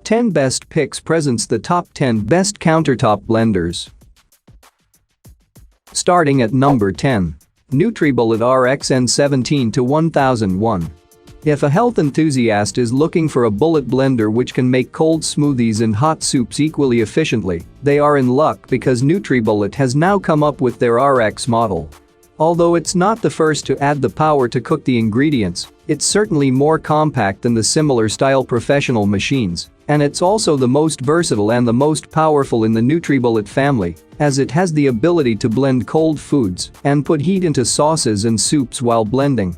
10 Best Picks presents the top 10 best countertop blenders. Starting at number 10. NutriBullet RXN17 to 1001. If a health enthusiast is looking for a bullet blender which can make cold smoothies and hot soups equally efficiently, they are in luck because NutriBullet has now come up with their RX model. Although it's not the first to add the power to cook the ingredients, it's certainly more compact than the similar style professional machines, and it's also the most versatile and the most powerful in the NutriBullet family, as it has the ability to blend cold foods and put heat into sauces and soups while blending.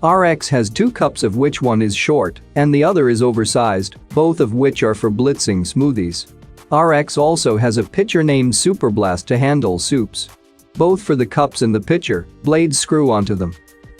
RX has 2 cups of which one is short and the other is oversized, both of which are for blitzing smoothies. RX also has a pitcher named Superblast to handle soups. Both for the cups and the pitcher, blades screw onto them.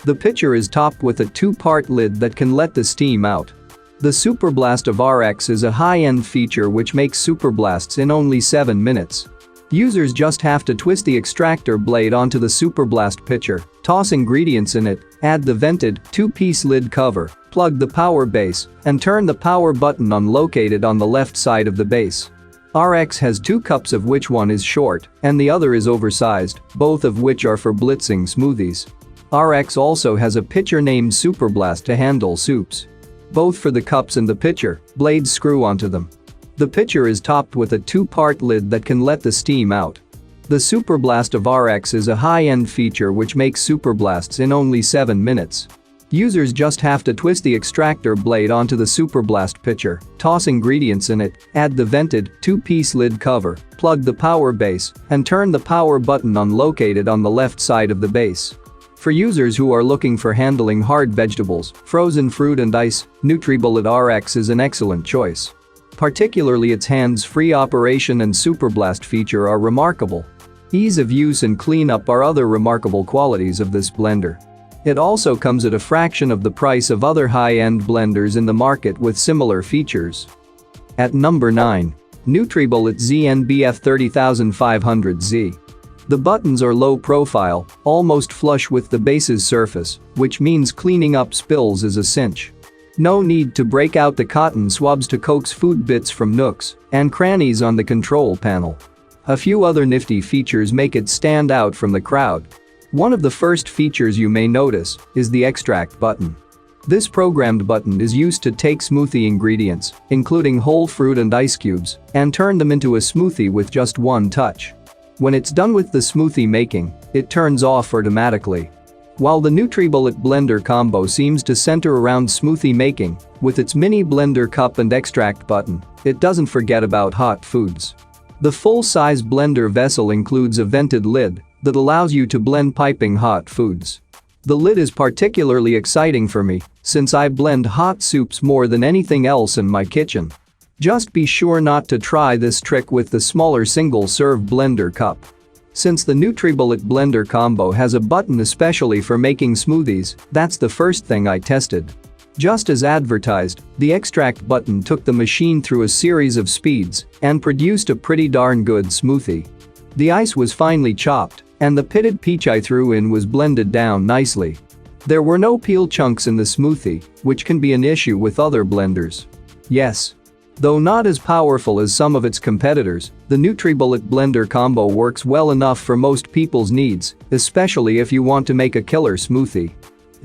The pitcher is topped with a 2-part lid that can let the steam out. The Superblast of RX is a high-end feature which makes superblasts in only 7 minutes. Users just have to twist the extractor blade onto the Superblast pitcher, toss ingredients in it, add the vented 2-piece lid cover, plug the power base, and turn the power button on located on the left side of the base. RX has 2 cups of which one is short and the other is oversized, both of which are for blitzing smoothies. RX also has a pitcher named Superblast to handle soups. Both for the cups and the pitcher, blades screw onto them. The pitcher is topped with a 2-part lid that can let the steam out. The Superblast of RX is a high-end feature which makes superblasts in only 7 minutes. Users just have to twist the extractor blade onto the Superblast pitcher, toss ingredients in it, add the vented 2-piece lid cover, plug the power base, and turn the power button on located on the left side of the base. For users who are looking for handling hard vegetables, frozen fruit and ice, NutriBullet RX is an excellent choice. Particularly its hands-free operation and Superblast feature are remarkable. Ease of use and cleanup are other remarkable qualities of this blender. It also comes at a fraction of the price of other high-end blenders in the market with similar features. At number 9. NutriBullet Znbf 30500Z. The buttons are low profile, almost flush with the base's surface, which means cleaning up spills is a cinch. No need to break out the cotton swabs to coax food bits from nooks and crannies on the control panel. A few other nifty features make it stand out from the crowd. One of the first features you may notice is the Extract button. This programmed button is used to take smoothie ingredients, including whole fruit and ice cubes, and turn them into a smoothie with just one touch. When it's done with the smoothie making, it turns off automatically. While the NutriBullet blender combo seems to center around smoothie making, with its mini blender cup and extract button, it doesn't forget about hot foods. The full-size blender vessel includes a vented lid that allows you to blend piping hot foods. The lid is particularly exciting for me since I blend hot soups more than anything else in my kitchen. Just be sure not to try this trick with the smaller single-serve blender cup. Since the NutriBullet blender combo has a button especially for making smoothies, that's the first thing I tested. Just as advertised, the extract button took the machine through a series of speeds and produced a pretty darn good smoothie. The ice was finely chopped, and the pitted peach I threw in was blended down nicely. There were no peel chunks in the smoothie, which can be an issue with other blenders. Yes. Though not as powerful as some of its competitors, the NutriBullet blender combo works well enough for most people's needs, especially if you want to make a killer smoothie.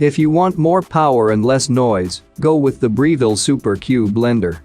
If you want more power and less noise, go with the Breville Super Q blender.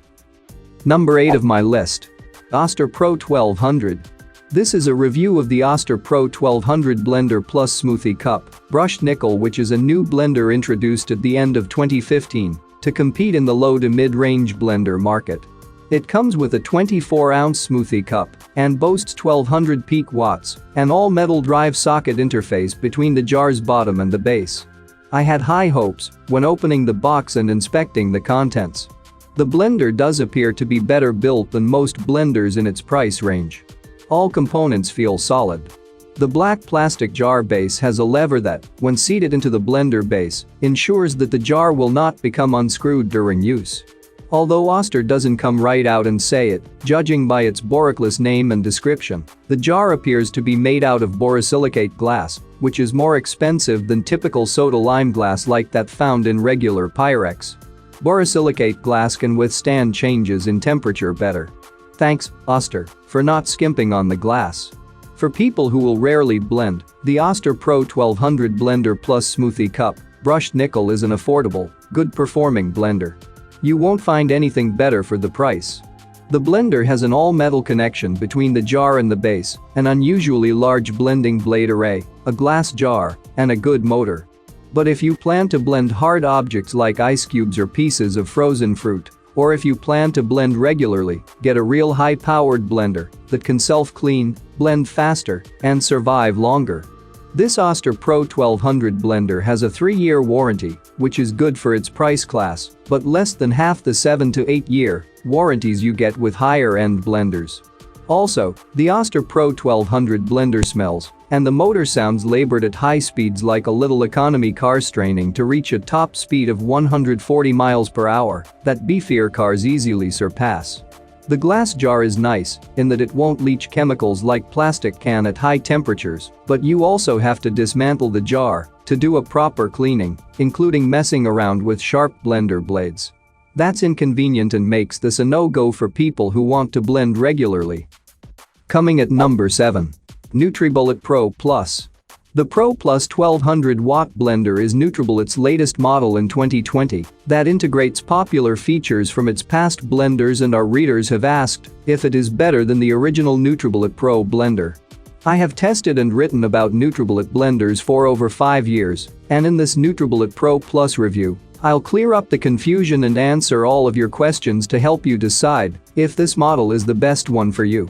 Number 8 of my list. Oster Pro 1200. This is a review of the Oster Pro 1200 Blender Plus Smoothie Cup, brushed nickel, which is a new blender introduced at the end of 2015 to compete in the low to mid-range blender market. It comes with a 24-ounce smoothie cup and boasts 1200 peak watts, an all-metal drive socket interface between the jar's bottom and the base. I had high hopes when opening the box and inspecting the contents. The blender does appear to be better built than most blenders in its price range. All components feel solid. The black plastic jar base has a lever that, when seated into the blender base, ensures that the jar will not become unscrewed during use. Although Oster doesn't come right out and say it, judging by its boracless name and description, the jar appears to be made out of borosilicate glass, which is more expensive than typical soda lime glass like that found in regular Pyrex. Borosilicate glass can withstand changes in temperature better. Thanks, Oster, for not skimping on the glass. For people who will rarely blend, the Oster Pro 1200 Blender Plus Smoothie Cup Brushed Nickel is an affordable, good-performing blender. You won't find anything better for the price. The blender has an all-metal connection between the jar and the base, an unusually large blending blade array, a glass jar, and a good motor. But if you plan to blend hard objects like ice cubes or pieces of frozen fruit, or if you plan to blend regularly, get a real high-powered blender that can self-clean, blend faster, and survive longer. This Oster Pro 1200 blender has a 3-year warranty, which is good for its price class, but less than half the 7 to 8 year warranties you get with higher-end blenders. Also, the Oster Pro 1200 blender smells, and the motor sounds labored at high speeds like a little economy car straining to reach a top speed of 140 miles per hour that beefier cars easily surpass. The glass jar is nice in that it won't leach chemicals like plastic can at high temperatures, but you also have to dismantle the jar to do a proper cleaning, including messing around with sharp blender blades. That's inconvenient and makes this a no-go for people who want to blend regularly. Coming at number 7. Nutribullet Pro Plus. The Pro Plus 1200-watt blender is Nutribullet's latest model in 2020 that integrates popular features from its past blenders, and our readers have asked if it is better than the original Nutribullet Pro blender. I have tested and written about Nutribullet blenders for over 5 years, and in this Nutribullet Pro Plus review, I'll clear up the confusion and answer all of your questions to help you decide if this model is the best one for you.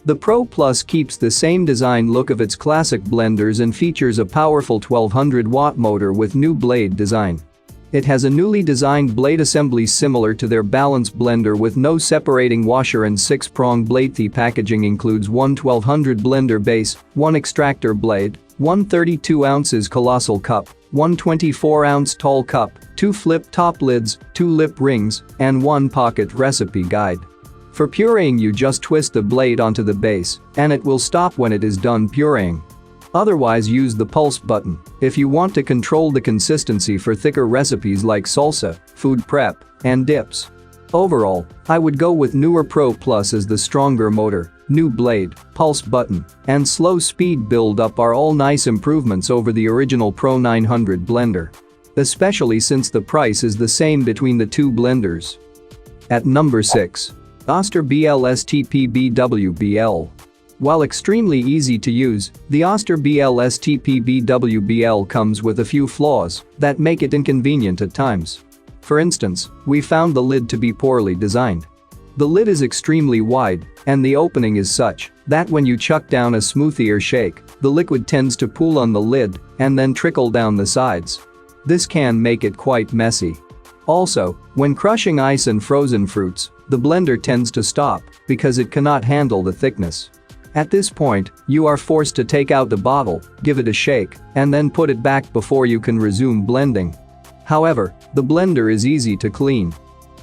The Pro Plus keeps the same design look of its classic blenders and features a powerful 1200-watt motor with new blade design. It has a newly designed blade assembly similar to their Balance blender with no separating washer, and 6-prong blade. The packaging includes one 1200 blender base, one extractor blade, one 32 ounces colossal cup, one 24-ounce tall cup, 2 flip-top lids, 2 lip rings, and 1 pocket recipe guide. For pureeing, you just twist the blade onto the base, and it will stop when it is done pureeing. Otherwise, use the pulse button if you want to control the consistency for thicker recipes like salsa, food prep, and dips. Overall, I would go with newer Pro Plus, as the stronger motor, new blade, pulse button, and slow speed build-up are all nice improvements over the original Pro 900 blender. Especially since the price is the same between the two blenders. At number 6. Oster BLSTPBWBL. While extremely easy to use, the Oster BLSTPBWBL comes with a few flaws that make it inconvenient at times. For instance, we found the lid to be poorly designed. The lid is extremely wide, and the opening is such that when you chuck down a smoothie or shake, the liquid tends to pool on the lid and then trickle down the sides. This can make it quite messy. Also, when crushing ice and frozen fruits, the blender tends to stop because it cannot handle the thickness. At this point, you are forced to take out the bottle, give it a shake, and then put it back before you can resume blending. However, the blender is easy to clean.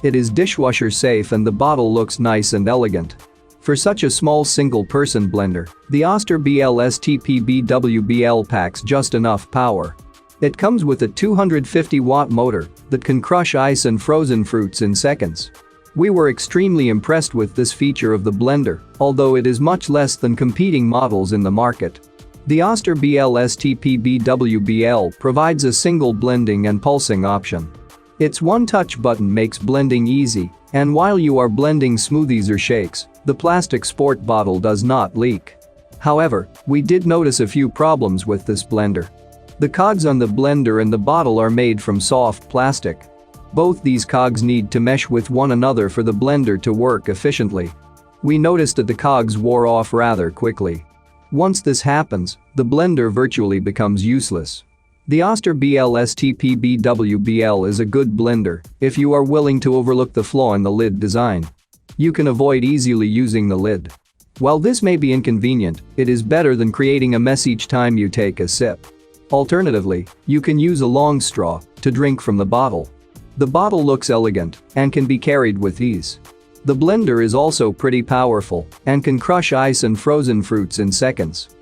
It is dishwasher safe and the bottle looks nice and elegant. For such a small single-person blender, the Oster BLSTPBWBL packs just enough power. It comes with a 250-watt motor that can crush ice and frozen fruits in seconds. We were extremely impressed with this feature of the blender, although it is much less than competing models in the market. The Oster BLSTPBWBL provides a single blending and pulsing option. Its one-touch button makes blending easy, and while you are blending smoothies or shakes, the plastic sport bottle does not leak. However, we did notice a few problems with this blender. The cogs on the blender and the bottle are made from soft plastic. Both these cogs need to mesh with one another for the blender to work efficiently. We noticed that the cogs wore off rather quickly. Once this happens, the blender virtually becomes useless. The Oster BLSTPBWBL is a good blender if you are willing to overlook the flaw in the lid design. You can avoid easily using the lid. While this may be inconvenient, it is better than creating a mess each time you take a sip. Alternatively, you can use a long straw to drink from the bottle. The bottle looks elegant and can be carried with ease. The blender is also pretty powerful and can crush ice and frozen fruits in seconds.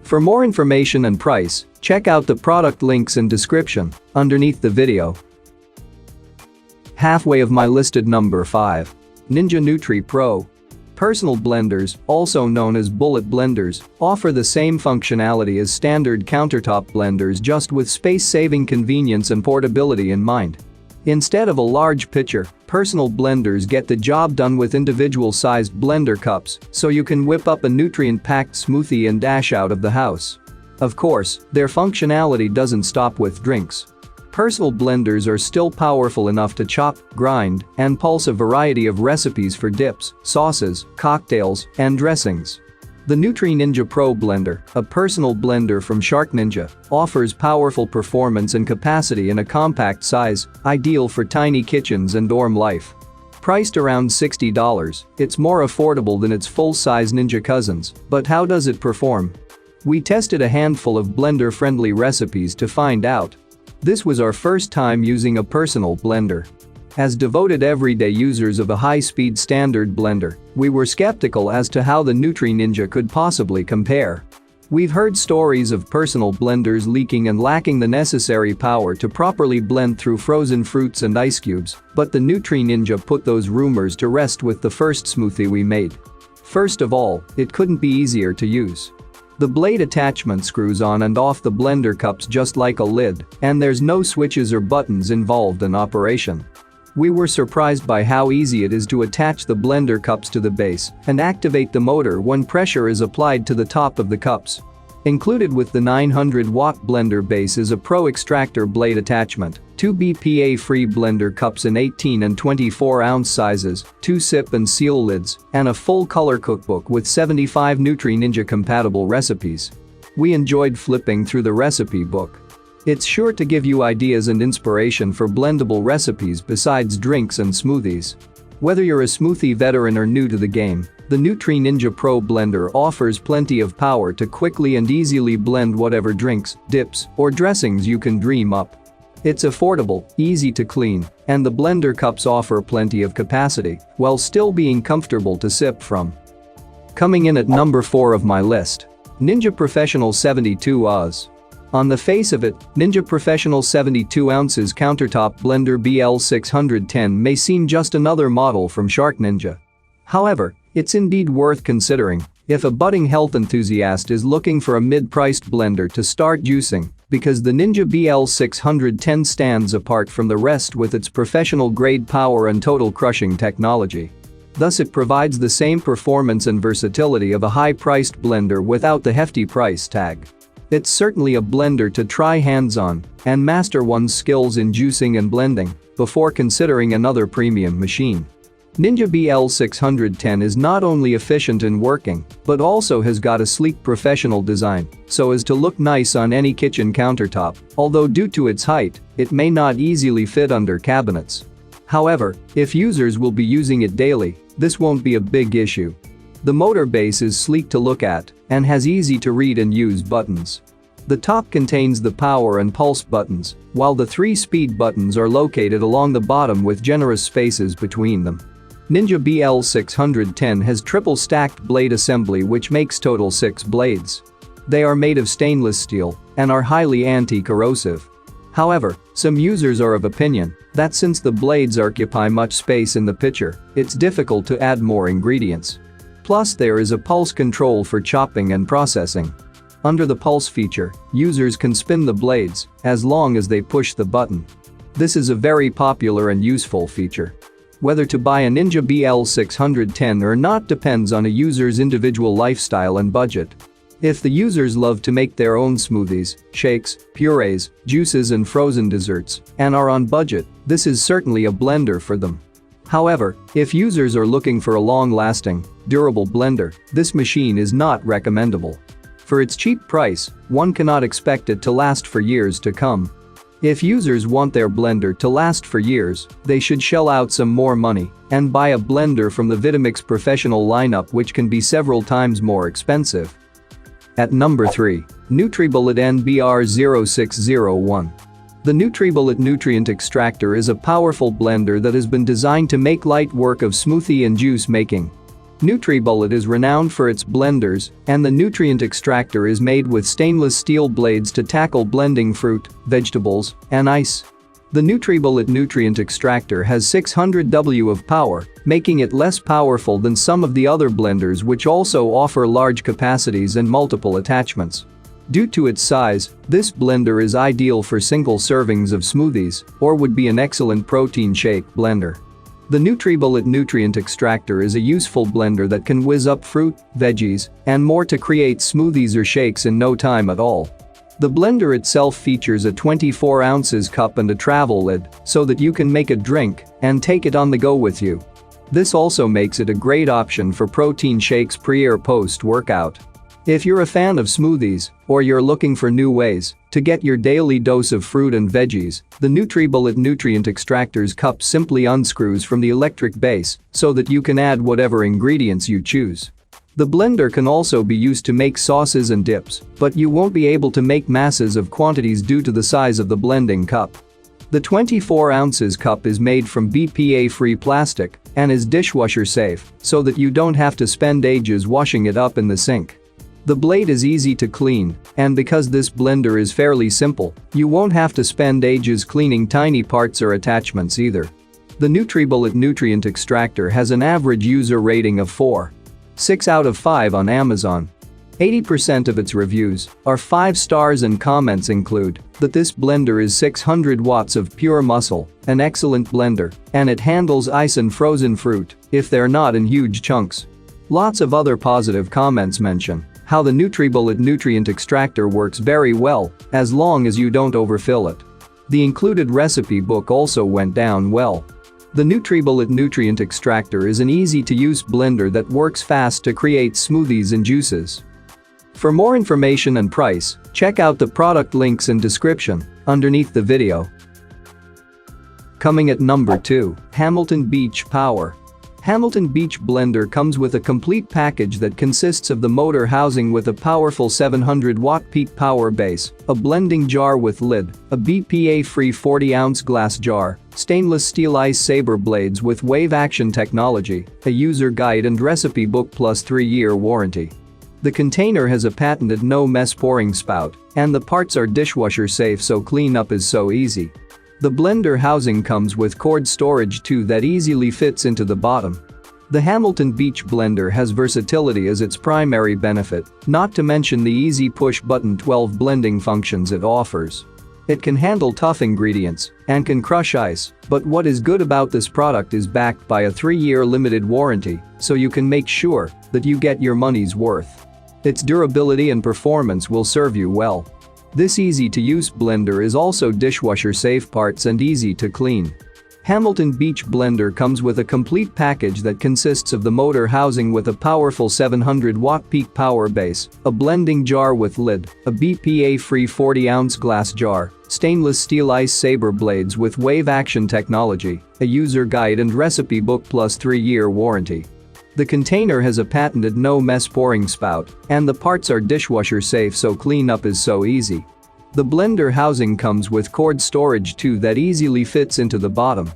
For more information and price, check out the product links in description underneath the video. Halfway of my listed number 5. Ninja Nutri Pro. Personal blenders, also known as bullet blenders, offer the same functionality as standard countertop blenders, just with space-saving convenience and portability in mind. Instead of a large pitcher, personal blenders get the job done with individual-sized blender cups, so you can whip up a nutrient-packed smoothie and dash out of the house. Of course, their functionality doesn't stop with drinks. Personal blenders are still powerful enough to chop, grind, and pulse a variety of recipes for dips, sauces, cocktails, and dressings. The Nutri Ninja Pro Blender, a personal blender from Shark Ninja, offers powerful performance and capacity in a compact size, ideal for tiny kitchens and dorm life. Priced around $60, it's more affordable than its full-size Ninja cousins, but how does it perform? We tested a handful of blender-friendly recipes to find out. This was our first time using a personal blender. As devoted everyday users of a high-speed standard blender, we were skeptical as to how the Nutri Ninja could possibly compare. We've heard stories of personal blenders leaking and lacking the necessary power to properly blend through frozen fruits and ice cubes, but the Nutri Ninja put those rumors to rest with the first smoothie we made. First of all, it couldn't be easier to use. The blade attachment screws on and off the blender cups just like a lid, and there's no switches or buttons involved in operation. We were surprised by how easy it is to attach the blender cups to the base and activate the motor when pressure is applied to the top of the cups. Included with the 900-watt blender base is a Pro Extractor blade attachment, 2 BPA-free blender cups in 18 and 24-ounce sizes, 2 sip and seal lids, and a full-color cookbook with 75 Nutri Ninja compatible recipes. We enjoyed flipping through the recipe book. It's sure to give you ideas and inspiration for blendable recipes besides drinks and smoothies. Whether you're a smoothie veteran or new to the game, the Nutri Ninja Pro Blender offers plenty of power to quickly and easily blend whatever drinks, dips, or dressings you can dream up. It's affordable, easy to clean, and the blender cups offer plenty of capacity while still being comfortable to sip from. Coming in at number 4 of my list. Ninja Professional 72 Oz. On the face of it, Ninja Professional 72 ounces Countertop Blender BL610 may seem just another model from Shark Ninja. However, it's indeed worth considering if a budding health enthusiast is looking for a mid-priced blender to start juicing, because the Ninja BL610 stands apart from the rest with its professional-grade power and total crushing technology. Thus it provides the same performance and versatility of a high-priced blender without the hefty price tag. It's certainly a blender to try hands-on and master one's skills in juicing and blending before considering another premium machine. Ninja BL610 is not only efficient in working, but also has got a sleek professional design so as to look nice on any kitchen countertop, although due to its height, it may not easily fit under cabinets. However, if users will be using it daily, this won't be a big issue. The motor base is sleek to look at and has easy to read and use buttons. The top contains the power and pulse buttons, while the 3 speed buttons are located along the bottom with generous spaces between them. Ninja BL610 has triple stacked blade assembly which makes total 6 blades. They are made of stainless steel and are highly anti-corrosive. However, some users are of opinion that since the blades occupy much space in the pitcher, it's difficult to add more ingredients. Plus there is a pulse control for chopping and processing. Under the pulse feature, users can spin the blades as long as they push the button. This is a very popular and useful feature. Whether to buy a Ninja BL610 or not depends on a user's individual lifestyle and budget. If the users love to make their own smoothies, shakes, purees, juices and frozen desserts and are on budget, this is certainly a blender for them. However, if users are looking for a long-lasting, durable blender, this machine is not recommendable. For its cheap price, one cannot expect it to last for years to come. If users want their blender to last for years, they should shell out some more money and buy a blender from the Vitamix Professional lineup, which can be several times more expensive. At number 3. NutriBullet NBR 0601. The NutriBullet Nutrient Extractor is a powerful blender that has been designed to make light work of smoothie and juice making. NutriBullet is renowned for its blenders, and the Nutrient Extractor is made with stainless steel blades to tackle blending fruit, vegetables, and ice. The NutriBullet Nutrient Extractor has 600 W of power, making it less powerful than some of the other blenders which also offer large capacities and multiple attachments. Due to its size, this blender is ideal for single servings of smoothies or would be an excellent protein shake blender. The NutriBullet Nutrient Extractor is a useful blender that can whiz up fruit, veggies, and more to create smoothies or shakes in no time at all. The blender itself features a 24 ounces cup and a travel lid so that you can make a drink and take it on the go with you. This also makes it a great option for protein shakes pre or post-workout. If you're a fan of smoothies or you're looking for new ways to get your daily dose of fruit and veggies, the NutriBullet Nutrient Extractor's cup simply unscrews from the electric base so that you can add whatever ingredients you choose. The blender can also be used to make sauces and dips, but you won't be able to make masses of quantities due to the size of the blending cup. The 24 ounces cup is made from BPA-free plastic and is dishwasher safe so that you don't have to spend ages washing it up in the sink. The blade is easy to clean, and because this blender is fairly simple, you won't have to spend ages cleaning tiny parts or attachments either. The NutriBullet Nutrient Extractor has an average user rating of 4.6 out of 5 on Amazon. 80% of its reviews are 5 stars and comments include that this blender is 600 watts of pure muscle, an excellent blender, and it handles ice and frozen fruit if they're not in huge chunks. Lots of other positive comments mention how the NutriBullet Nutrient Extractor works very well as long as you don't overfill it. The included recipe book also went down well. The NutriBullet Nutrient Extractor is an easy-to-use blender that works fast to create smoothies and juices. For more information and price, check out the product links in description underneath the video. Coming at number 2, Hamilton Beach Power. Hamilton Beach Blender comes with a complete package that consists of the motor housing with a powerful 700-watt peak power base, a blending jar with lid, a BPA-free 40-ounce glass jar, stainless steel ice saber blades with wave action technology, a user guide and recipe book plus 3-year warranty. The container has a patented no-mess pouring spout, and the parts are dishwasher safe so cleanup is so easy. The blender housing comes with cord storage too that easily fits into the bottom. The Hamilton Beach Blender has versatility as its primary benefit, not to mention the easy push-button 12 blending functions it offers. It can handle tough ingredients and can crush ice, but what is good about this product is backed by a 3-year limited warranty, so you can make sure that you get your money's worth. Its durability and performance will serve you well. This easy-to-use blender is also dishwasher-safe parts and easy to clean. Hamilton Beach Blender comes with a complete package that consists of the motor housing with a powerful 700-watt peak power base, a blending jar with lid, a BPA-free 40-ounce glass jar, stainless steel ice saber blades with wave action technology, a user guide and recipe book plus 3-year warranty. The container has a patented no-mess pouring spout, and the parts are dishwasher safe so cleanup is so easy. The blender housing comes with cord storage too that easily fits into the bottom.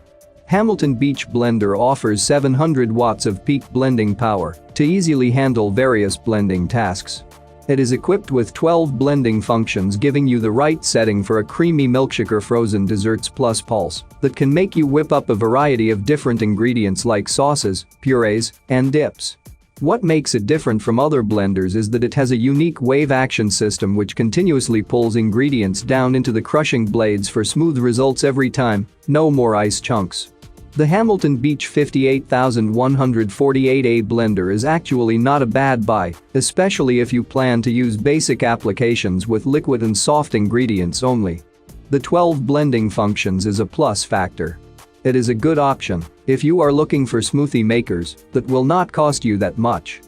Hamilton Beach Blender offers 700 watts of peak blending power to easily handle various blending tasks. It is equipped with 12 blending functions giving you the right setting for a creamy milkshake or frozen desserts plus pulse that can make you whip up a variety of different ingredients like sauces, purees, and dips. What makes it different from other blenders is that it has a unique wave action system which continuously pulls ingredients down into the crushing blades for smooth results every time, no more ice chunks. The Hamilton Beach 58148A blender is actually not a bad buy, especially if you plan to use basic applications with liquid and soft ingredients only. The 12 blending functions is a plus factor. It is a good option if you are looking for smoothie makers that will not cost you that much.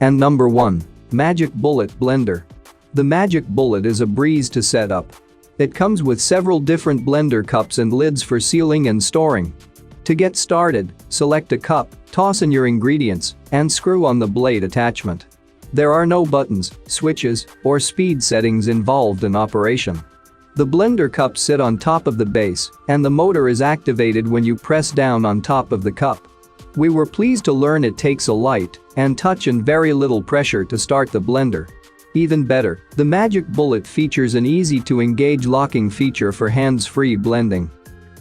And number 1. Magic Bullet Blender. The Magic Bullet is a breeze to set up. It comes with several different blender cups and lids for sealing and storing. To get started, select a cup, toss in your ingredients, and screw on the blade attachment. There are no buttons, switches, or speed settings involved in operation. The blender cups sit on top of the base, and the motor is activated when you press down on top of the cup. We were pleased to learn it takes a light and touch and very little pressure to start the blender. Even better, the Magic Bullet features an easy-to-engage locking feature for hands-free blending.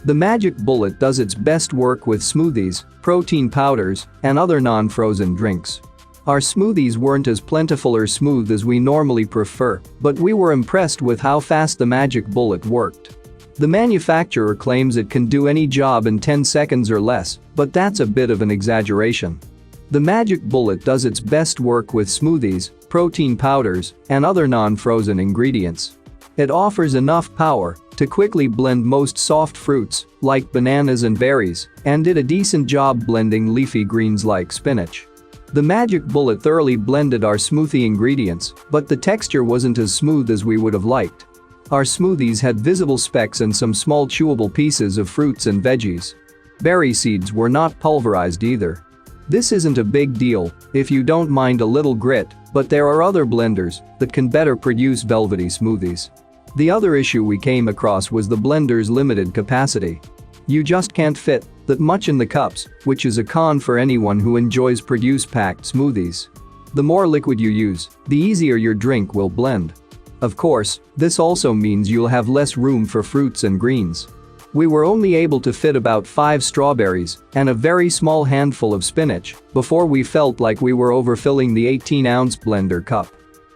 The Magic Bullet does its best work with smoothies, protein powders, and other non-frozen drinks. Our smoothies weren't as plentiful or smooth as we normally prefer, but we were impressed with how fast the Magic Bullet worked. The manufacturer claims it can do any job in 10 seconds or less, but that's a bit of an exaggeration. The Magic Bullet does its best work with smoothies, protein powders, and other non-frozen ingredients. It offers enough power to quickly blend most soft fruits, like bananas and berries, and did a decent job blending leafy greens like spinach. The Magic Bullet thoroughly blended our smoothie ingredients, but the texture wasn't as smooth as we would have liked. Our smoothies had visible specks and some small chewable pieces of fruits and veggies. Berry seeds were not pulverized either. This isn't a big deal if you don't mind a little grit, but there are other blenders that can better produce velvety smoothies. The other issue we came across was the blender's limited capacity. You just can't fit that much in the cups, which is a con for anyone who enjoys produce-packed smoothies. The more liquid you use, the easier your drink will blend. Of course, this also means you'll have less room for fruits and greens. We were only able to fit about 5 strawberries and a very small handful of spinach before we felt like we were overfilling the 18-ounce blender cup.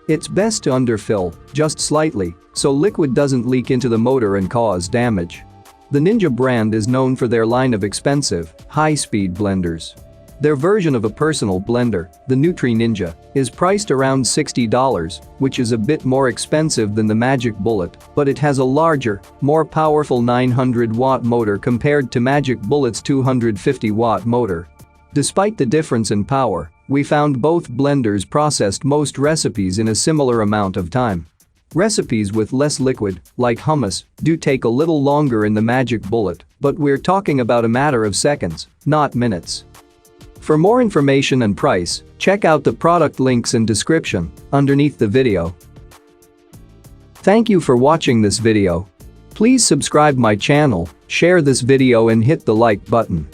It's best to underfill, just slightly, so liquid doesn't leak into the motor and cause damage. The Ninja brand is known for their line of expensive, high-speed blenders. Their version of a personal blender, the Nutri Ninja, is priced around $60, which is a bit more expensive than the Magic Bullet, but it has a larger, more powerful 900-watt motor compared to Magic Bullet's 250-watt motor. Despite the difference in power, we found both blenders processed most recipes in a similar amount of time. Recipes with less liquid, like hummus, do take a little longer in the Magic Bullet, but we're talking about a matter of seconds, not minutes. For more information and price, check out the product links in description underneath the video. Thank you for watching this video. Please subscribe my channel, share this video and hit the like button.